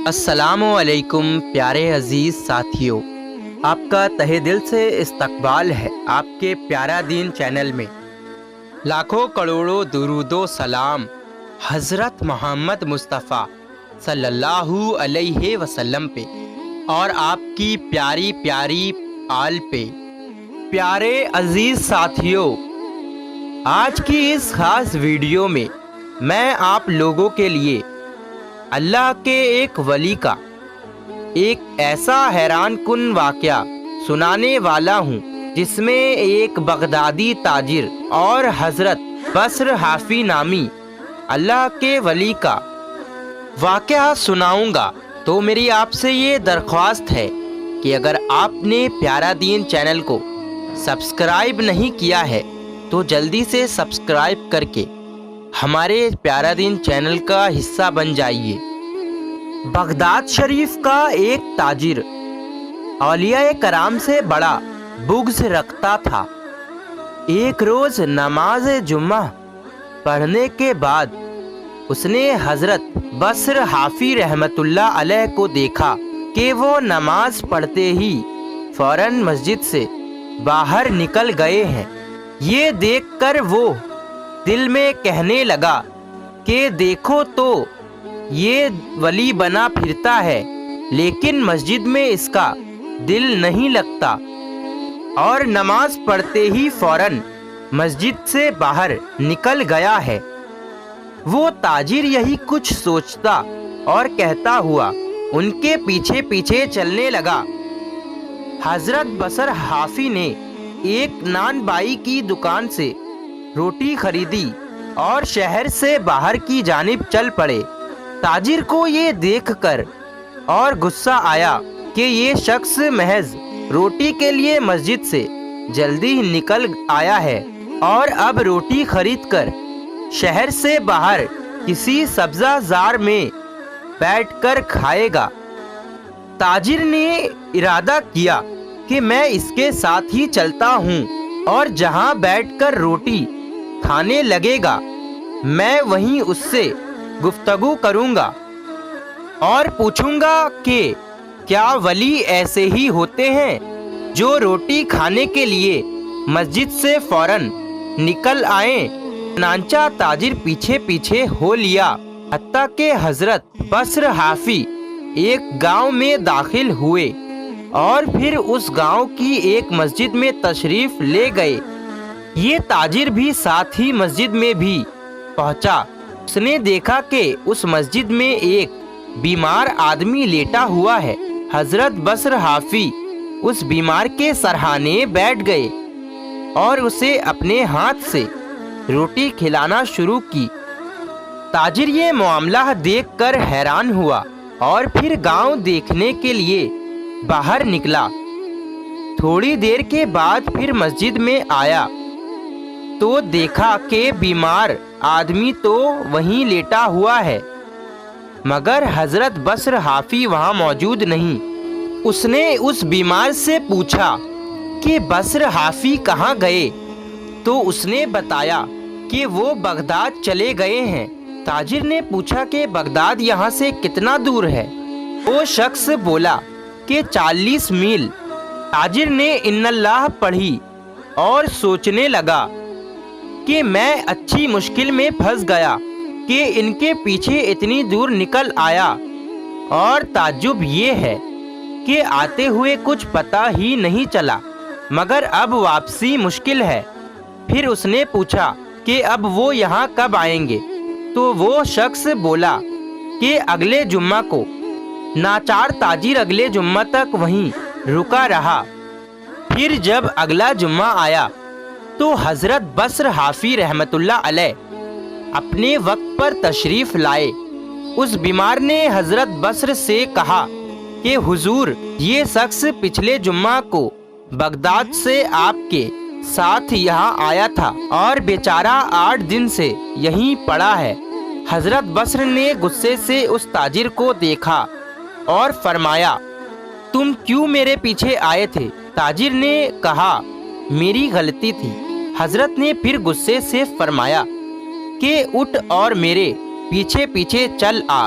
السلام علیکم پیارے عزیز ساتھیوں، آپ کا تہہ دل سے استقبال ہے آپ کے پیارا دین چینل میں۔ لاکھوں کروڑوں درود و سلام حضرت محمد مصطفیٰ صلی اللہ علیہ وسلم پہ اور آپ کی پیاری پیاری آل پہ۔ پیارے عزیز ساتھیوں، آج کی اس خاص ویڈیو میں میں آپ لوگوں کے لیے اللہ کے ایک ولی کا ایک ایسا حیران کن واقعہ سنانے والا ہوں جس میں ایک بغدادی تاجر اور حضرت بصر حافی نامی اللہ کے ولی کا واقعہ سناؤں گا۔ تو میری آپ سے یہ درخواست ہے کہ اگر آپ نے پیارا دین چینل کو سبسکرائب نہیں کیا ہے تو جلدی سے سبسکرائب کر کے ہمارے پیارا دین چینل کا حصہ بن جائیے۔ بغداد شریف کا ایک تاجر اولیاء کرام سے بڑا بغض رکھتا تھا۔ ایک روز نماز جمعہ پڑھنے کے بعد اس نے حضرت بصر حافی رحمۃ اللہ علیہ کو دیکھا کہ وہ نماز پڑھتے ہی فوراً مسجد سے باہر نکل گئے ہیں۔ یہ دیکھ کر وہ دل میں کہنے لگا کہ دیکھو تو یہ ولی بنا پھرتا ہے لیکن مسجد میں اس کا دل نہیں لگتا، اور نماز پڑھتے ہی فوراً مسجد سے باہر نکل گیا ہے۔ وہ تاجر یہی کچھ سوچتا اور کہتا ہوا ان کے پیچھے پیچھے چلنے لگا۔ حضرت بصر حافی نے ایک نان بائی کی دکان سے روٹی خریدی اور شہر سے باہر کی جانب چل پڑے۔ تاجر کو یہ دیکھ کر اور غصہ آیا کہ یہ شخص محض روٹی کے لیے مسجد سے جلدی نکل آیا ہے اور اب روٹی خرید کر شہر سے باہر کسی سبزہ زار میں بیٹھ کر کھائے گا۔ تاجر نے ارادہ کیا کہ میں اس کے ساتھ ہی چلتا ہوں اور جہاں بیٹھ کر روٹی کھانے لگے گا میں وہیں اس سے گفتگو کروں گا اور پوچھوں گا کہ کیا ولی ایسے ہی ہوتے ہیں جو روٹی کھانے کے لیے مسجد سے فوراً نکل آئیں۔ چنانچہ تاجر پیچھے پیچھے ہو لیا حتیٰ کہ حضرت بصر حافی ایک گاؤں میں داخل ہوئے اور پھر اس گاؤں کی ایک مسجد میں تشریف لے گئے۔ یہ تاجر بھی ساتھ ہی مسجد میں بھی پہنچا۔ اس نے دیکھا کہ اس مسجد میں ایک بیمار آدمی لیٹا ہوا ہے۔ حضرت بصر حافی اس بیمار کے سرہانے بیٹھ گئے اور اسے اپنے ہاتھ سے روٹی کھلانا شروع کی۔ تاجر یہ معاملہ دیکھ کر حیران ہوا اور پھر گاؤں دیکھنے کے لیے باہر نکلا۔ تھوڑی دیر کے بعد پھر مسجد میں آیا تو دیکھا کہ بیمار آدمی تو وہیں لیٹا ہوا ہے مگر حضرت بصر حافی وہاں موجود نہیں۔ اس نے اس بیمار سے پوچھا کہ بصر حافی کہاں گئے تو اس نے بتایا کہ وہ بغداد چلے گئے ہیں۔ تاجر نے پوچھا کہ بغداد یہاں سے کتنا دور ہے؟ وہ شخص بولا کہ 40 میل۔ تاجر نے ان اللہ پڑھی اور سوچنے لگا کہ میں اچھی مشکل میں پھنس گیا کہ ان کے پیچھے اتنی دور نکل آیا، اور تعجب یہ ہے کہ آتے ہوئے کچھ پتہ ہی نہیں چلا مگر اب واپسی مشکل ہے۔ پھر اس نے پوچھا کہ اب وہ یہاں کب آئیں گے تو وہ شخص بولا کہ اگلے جمعہ کو۔ ناچار تاجر اگلے جمعہ تک وہیں رکا رہا۔ پھر جب اگلا جمعہ آیا تو حضرت بصر حافی رحمۃ اللہ علیہ اپنے وقت پر تشریف لائے۔ اس بیمار نے حضرت بصر سے کہا کہ حضور، یہ شخص پچھلے جمعہ کو بغداد سے آپ کے ساتھ یہاں آیا تھا اور بیچارہ 8 دن سے یہیں پڑا ہے۔ حضرت بصر نے غصے سے اس تاجر کو دیکھا اور فرمایا تم کیوں میرے پیچھے آئے تھے؟ تاجر نے کہا میری غلطی تھی۔ حضرت نے پھر غصے سے فرمایا کہ اٹھ اور میرے پیچھے پیچھے چل آ۔